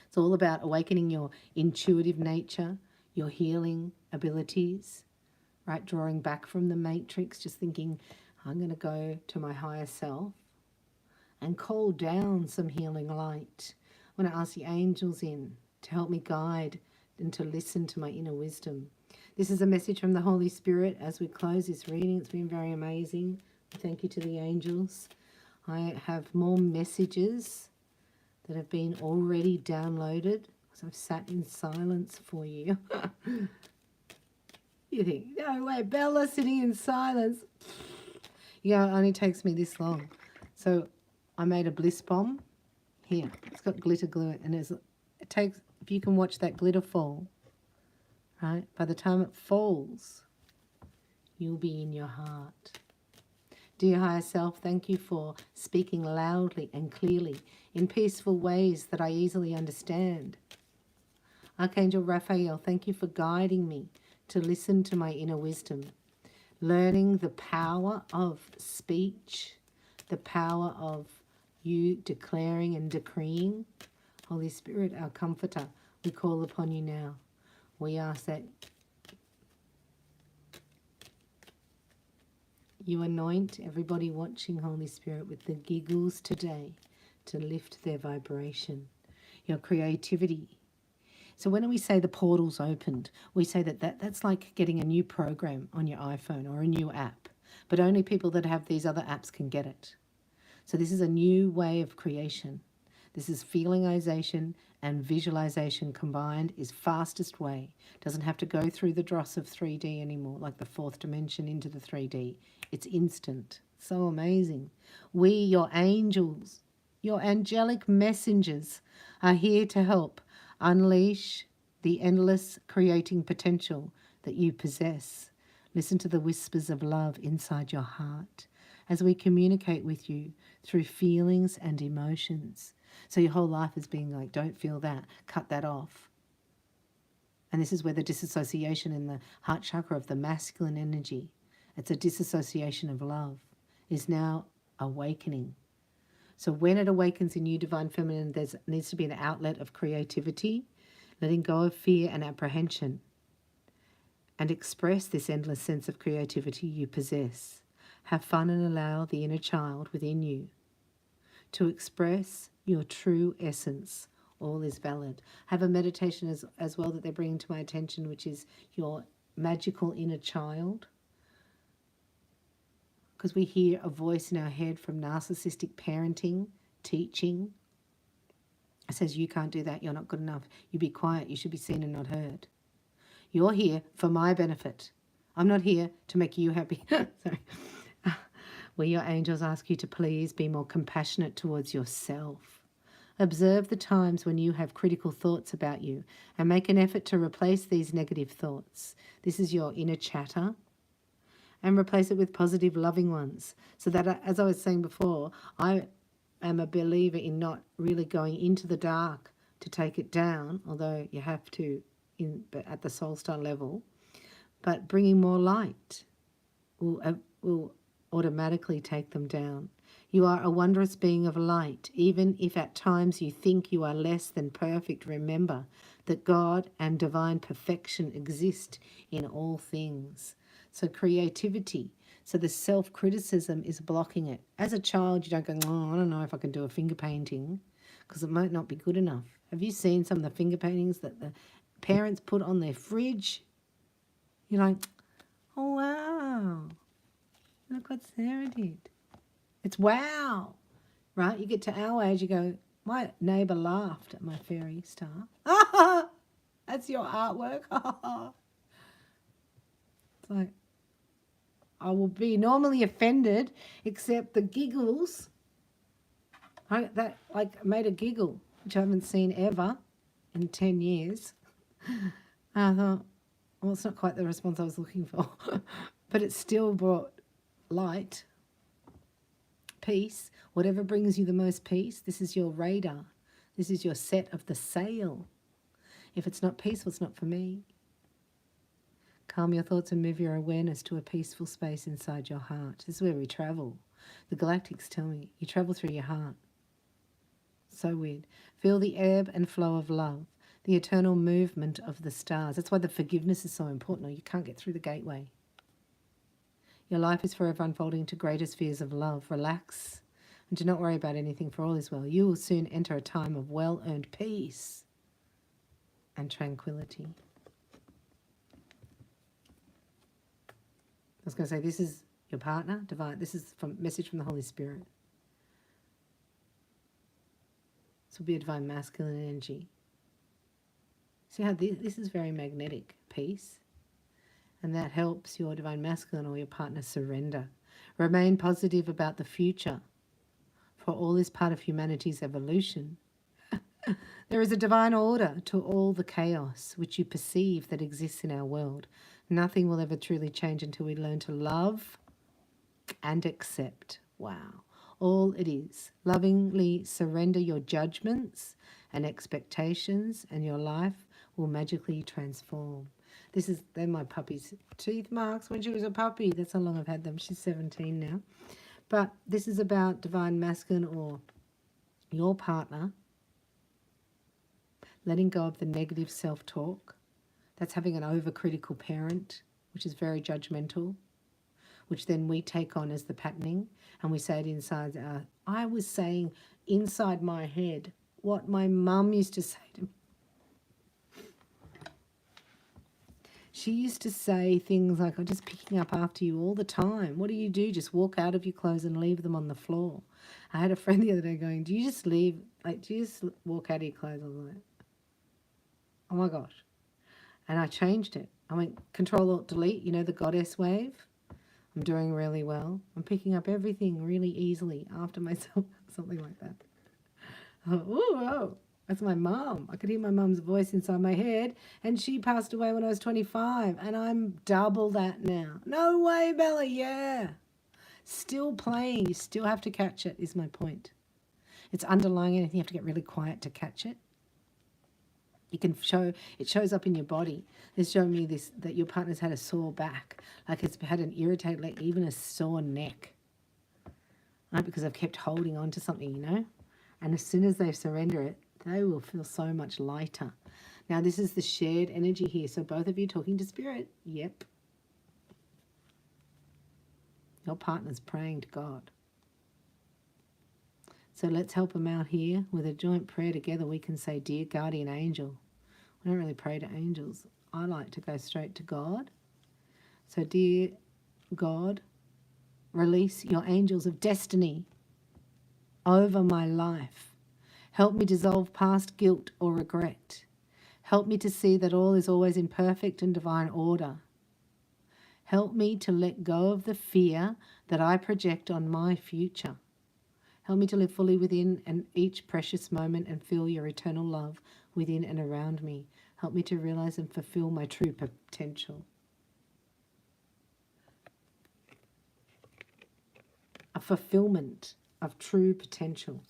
It's all about awakening your intuitive nature, your healing abilities, right, drawing back from the matrix, just thinking, I'm going to go to my higher self and call down some healing light. I want to ask the angels in to help me guide and to listen to my inner wisdom. This is a message from the Holy Spirit as we close this reading. It's been very amazing. Thank you to the angels. I have more messages that have been already downloaded because I've sat in silence for you. You think, no way, Bella sitting in silence. Yeah, it only takes me this long. So I made a bliss bomb. Here, it's got glitter glue in it, and it takes, if you can watch that glitter fall, right, by the time it falls, you'll be in your heart. Dear higher self, thank you for speaking loudly and clearly in peaceful ways that I easily understand. Archangel Raphael, thank you for guiding me to listen to my inner wisdom, learning the power of speech, the power of you declaring and decreeing. Holy Spirit, our comforter, we call upon you now. We ask that you anoint everybody watching, Holy Spirit, with the giggles today to lift their vibration, your creativity. So when we say the portal's opened, we say that's like getting a new program on your iPhone or a new app, but only people that have these other apps can get it. So this is a new way of creation. This is feelingization and visualization combined is fastest way. Doesn't have to go through the dross of 3D anymore, like the fourth dimension into the 3D. It's instant. So amazing. We, your angels, your angelic messengers, are here to help unleash the endless creating potential that you possess. Listen to the whispers of love inside your heart as we communicate with you through feelings and emotions. So your whole life is being like, don't feel that, cut that off. And this is where the disassociation in the heart chakra of the masculine energy, it's a disassociation of love, is now awakening. So when it awakens in you, Divine Feminine, there needs to be an outlet of creativity, letting go of fear and apprehension, and express this endless sense of creativity you possess. Have fun and allow the inner child within you to express your true essence. All is valid. Have a meditation as well that they're bringing to my attention, which is your magical inner child, because we hear a voice in our head from narcissistic parenting, teaching. It says, you can't do that, you're not good enough, you be quiet, you should be seen and not heard. You're here for my benefit. I'm not here to make you happy. Sorry. Where your angels ask you to please be more compassionate towards yourself. Observe the times when you have critical thoughts about you and make an effort to replace these negative thoughts. This is your inner chatter. And replace it with positive, loving ones. So that, as I was saying before, I am a believer in not really going into the dark to take it down, although you have to but at the soul star level. But bringing more light will automatically take them down. You are a wondrous being of light. Even if at times you think you are less than perfect, remember that God and divine perfection exist in all things. So creativity. So the self-criticism is blocking it. As a child, you don't go, oh, I don't know if I can do a finger painting because it might not be good enough. Have you seen some of the finger paintings that the parents put on their fridge? You're like, oh, wow. Look what Sarah did. It's wow. Right? You get to our age, you go, my neighbour laughed at my fairy star. That's your artwork. It's like, I will be normally offended, except the giggles. That made a giggle, which I haven't seen ever in 10 years. I thought, well, it's not quite the response I was looking for, but it still brought light, peace, whatever brings you the most peace. This is your radar. This is your set of the sail. If it's not peaceful, it's not for me. Calm your thoughts and move your awareness to a peaceful space inside your heart. This is where we travel. The galactics tell me you travel through your heart. So weird. Feel the ebb and flow of love, the eternal movement of the stars. That's why the forgiveness is so important, or you can't get through the gateway. Your life is forever unfolding to greater spheres of love. Relax and do not worry about anything, for all is well. You will soon enter a time of well-earned peace and tranquility. I was going to say, this is your partner, divine. This is from message from the Holy Spirit. This will be a divine masculine energy. See how this is very magnetic, peace. And that helps your divine masculine or your partner surrender. Remain positive about the future, for all is part of humanity's evolution. There is a divine order to all the chaos which you perceive that exists in our world. Nothing will ever truly change until we learn to love and accept. Wow. All it is. Lovingly surrender your judgments and expectations, and your life will magically transform. They're my puppy's teeth marks when she was a puppy. That's how long I've had them. She's 17 now. But this is about divine masculine or your partner letting go of the negative self-talk. That's having an overcritical parent, which is very judgmental, which then we take on as the patterning, and we say it inside I was saying inside my head what my mum used to say to me. She used to say things like, I'm just picking up after you all the time. What do you do? Just walk out of your clothes and leave them on the floor. I had a friend the other day going, do you just walk out of your clothes? I was like, oh my gosh. And I changed it. I went Control-Alt-Delete, the goddess wave. I'm doing really well. I'm picking up everything really easily after myself, something like that. Oh, that's my mum. I could hear my mum's voice inside my head, and she passed away when I was 25, and I'm double that now. No way, Bella, yeah. Still playing. You still have to catch it, is my point. It's underlying anything. You have to get really quiet to catch it. It shows up in your body. It's showing me this, that your partner's had a sore back, like it's had an irritated leg, even a sore neck. Right? Because I've kept holding on to something, And as soon as they surrender it, they will feel so much lighter. Now, this is the shared energy here. So both of you talking to spirit. Yep. Your partner's praying to God. So let's help them out here with a joint prayer together. We can say, dear guardian angel. We don't really pray to angels. I like to go straight to God. So dear God, release your angels of destiny over my life. Help me dissolve past guilt or regret. Help me to see that all is always in perfect and divine order. Help me to let go of the fear that I project on my future. Help me to live fully within and each precious moment and feel your eternal love within and around me. Help me to realize and fulfill my true potential. A fulfillment of true potential.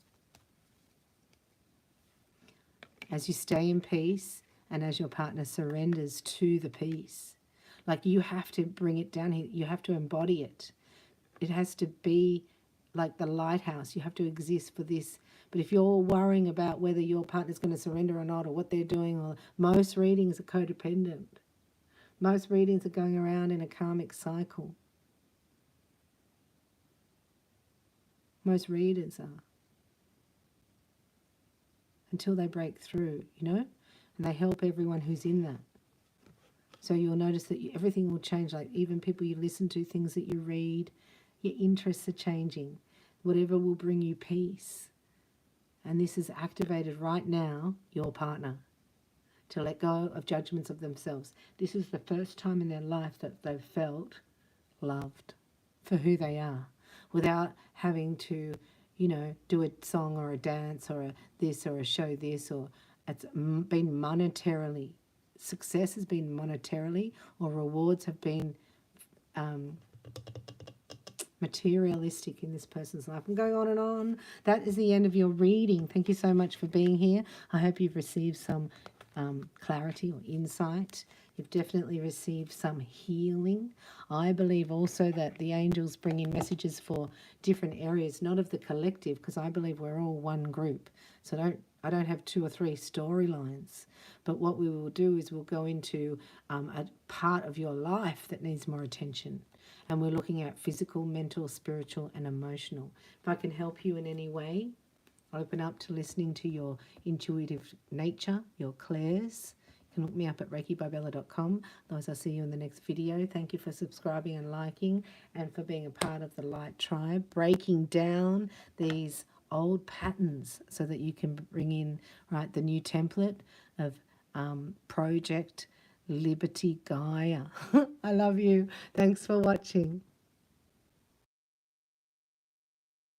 As you stay in peace and as your partner surrenders to the peace. Like, you have to bring it down here. You have to embody it. It has to be like the lighthouse. You have to exist for this. But if you're worrying about whether your partner's going to surrender or not, or what they're doing, or most readings are codependent. Most readings are going around in a karmic cycle. Most readers are. Until they break through, you know? And they help everyone who's in that. So you'll notice that everything will change. Like, even people you listen to, things that you read, your interests are changing. Whatever will bring you peace. And this is activated right now, your partner, to let go of judgments of themselves. This is the first time in their life that they've felt loved for who they are, without having to, you know, do a song or a dance or a this or a show this, or it's been monetarily. Success has been monetarily, or rewards have been materialistic in this person's life. I'm going on and on. That is the end of your reading. Thank you so much for being here. I hope you've received some clarity or insight. You've definitely received some healing. I believe also that the angels bring in messages for different areas, not of the collective, because I believe we're all one group. So I don't have 2 or 3 storylines. But what we will do is we'll go into a part of your life that needs more attention. And we're looking at physical, mental, spiritual, and emotional. If I can help you in any way, open up to listening to your intuitive nature, your clairs. You can look me up at reikibybella.com. Otherwise, I'll see you in the next video. Thank you for subscribing and liking, and for being a part of the Light Tribe, breaking down these old patterns so that you can bring in, right, the new template of Project Liberty Gaia. I love you. Thanks for watching.